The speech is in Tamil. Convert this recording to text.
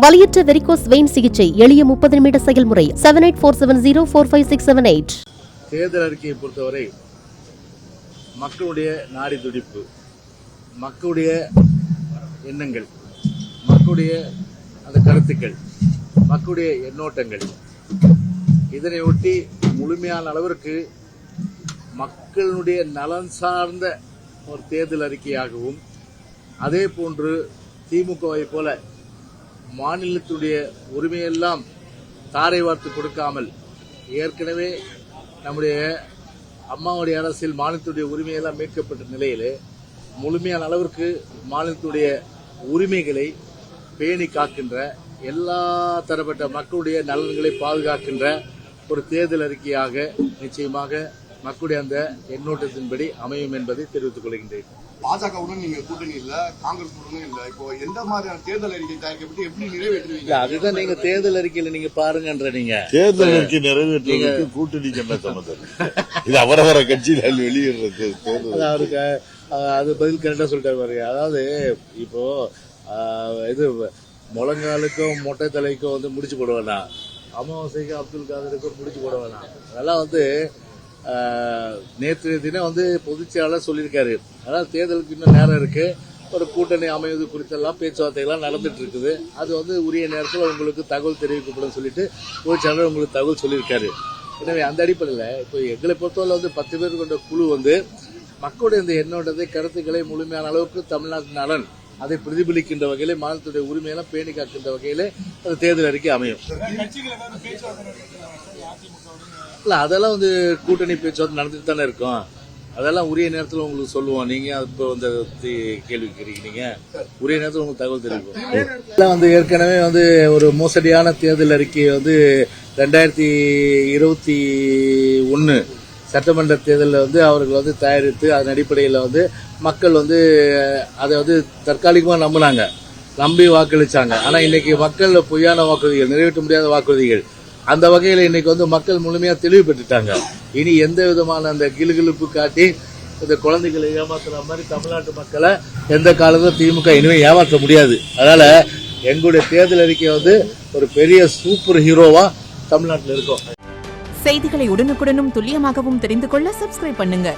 வலியற்ற வெரிகோஸ் வெயின் சிகிச்சை எளிய 30 நிமிட செயல்முறை 7847045678. தேர்தல் அறிக்கையை பொறுத்தவரை மக்களுடைய நாடி துடிப்பு, மக்களுடைய எண்ணங்கள், மக்களுடைய அந்த கருத்துக்கள், மக்களுடைய எண்ணோட்டங்கள், இதனை ஒட்டி முழுமையான அளவிற்கு மக்களுடைய நலன் சார்ந்த ஒரு தேர்தல் அறிக்கையாகவும், அதே போன்று திமுகவை போல மாநிலத்துடைய உரிமையெல்லாம் தாரை வார்த்து கொடுக்காமல், ஏற்கனவே நம்முடைய அம்மாவுடைய அரசில் மாநிலத்துடைய உரிமையெல்லாம் மீட்கப்பட்ட நிலையிலே முழுமையான அளவிற்கு மாநிலத்துடைய உரிமைகளை பேணி காக்கின்ற, எல்லா தரப்பட்ட மக்களுடைய நலன்களை பாதுகாக்கின்ற ஒரு தேர்தல் அறிக்கையாக நிச்சயமாக மக்களுடைய அந்த எண்ணோட்டத்தின்படி அமையும் என்பதை தெரிவித்துக் கொள்கின்றேன். பாஜகவுடன் நீங்க கூட்டணி இல்ல, காங்கிரஸ் இல்ல, இப்போ எந்த மாதிரியான தேர்தல் அறிக்கை தயாரிக்கப்பட்டு எப்படி நிறைவேற்றுவீங்க? அதுதான் நீங்க தேர்தல் அறிக்கையில நீங்க பாருங்கன்ற. நீங்க தேர்தல் அறிக்கை நிறைவேற்றுவதற்கு கூட்டணிக்கு என்ன சம்பந்தம்? இது அவரவர கட்சியில் வெளியிடுறது அவருக்கு அது பதில் கரெக்டா சொல்லிட்டாரு. அதாவது இப்போ இது முழங்காலுக்கும் மொட்டை தலைக்கும் வந்து முடிச்சு போட வேணாம், அமாவாசைக்கும் அப்துல் காதருக்கும் முடிச்சு போட வேணாம். அதெல்லாம் நேற்றைய தினம் பொதுச்செயலாளர் சொல்லியிருக்காரு. அதாவது தேர்தலுக்கு இன்னும் நேரம் இருக்கு, ஒரு கூட்டணி அமைவது குறித்தெல்லாம் பேச்சுவார்த்தைகள்லாம் நடந்துட்டு இருக்குது. அது உரிய நேரத்தில் உங்களுக்கு தகவல் தெரிவிக்கப்படும் சொல்லிட்டு பொதுச்செயலாளர் உங்களுக்கு தகவல் சொல்லியிருக்காரு. எனவே அந்த அடிப்படையில் இப்போ எங்களை பொறுத்தவரை 10 பேர் கொண்ட குழு மக்களுடைய இந்த எண்ணோட்டத்தை, கருத்துக்களை முழுமையான அளவுக்கு தமிழ்நாட்டு நலன் அதை பிரதிபலிக்கின்ற வகையிலே, மாநிலத்துடைய உரிமையெல்லாம் பேணி காக்கின்ற வகையிலே அந்த தேர்தல் அறிக்கை அமையும். இல்ல, அதெல்லாம் கூட்டணி பேச்சுவார்த்தை நடந்துட்டு தானே இருக்கும். அதெல்லாம் உரிய நேரத்தில் உங்களுக்கு சொல்லுவோம். நீங்க இப்போ கேள்வி கேட்கிறீங்க, உரிய நேரத்தில் உங்களுக்கு தகவல் தெரிவிக்கும். ஏற்கனவே ஒரு மோசடியான தேர்தல் அறிக்கையை 2021 சட்டமன்ற தேர்தலில் அவர்கள் தயாரித்து அதன் அடிப்படையில் மக்கள் அதை தற்காலிகமாக நம்பி வாக்களிச்சாங்க. ஆனா இன்னைக்கு மக்கள் பொய்யான வாக்குறுதிகள், நிறைவேற்ற முடியாத வாக்குறுதிகள், அந்த வகையில் இன்னைக்கு மக்கள் முழுமையா தெளிவு பெற்றுட்டாங்க. இனி எந்த விதமான அந்த கிளுகிழுப்பு காட்டி இந்த குழந்தைகளை ஏமாத்துற மாதிரி தமிழ்நாட்டு மக்களை எந்த காலத்திலும் திமுக இனிமே ஏமாற்ற முடியாது. அதனால எங்களுடைய தேர்தல் அறிக்கை ஒரு பெரிய சூப்பர் ஹீரோவா தமிழ்நாட்டில் இருக்கும். செய்திகளை உடனுக்குடனும் துல்லியமாகவும் தெரிந்து கொள்ள சப்ஸ்கிரைப் பண்ணுங்க.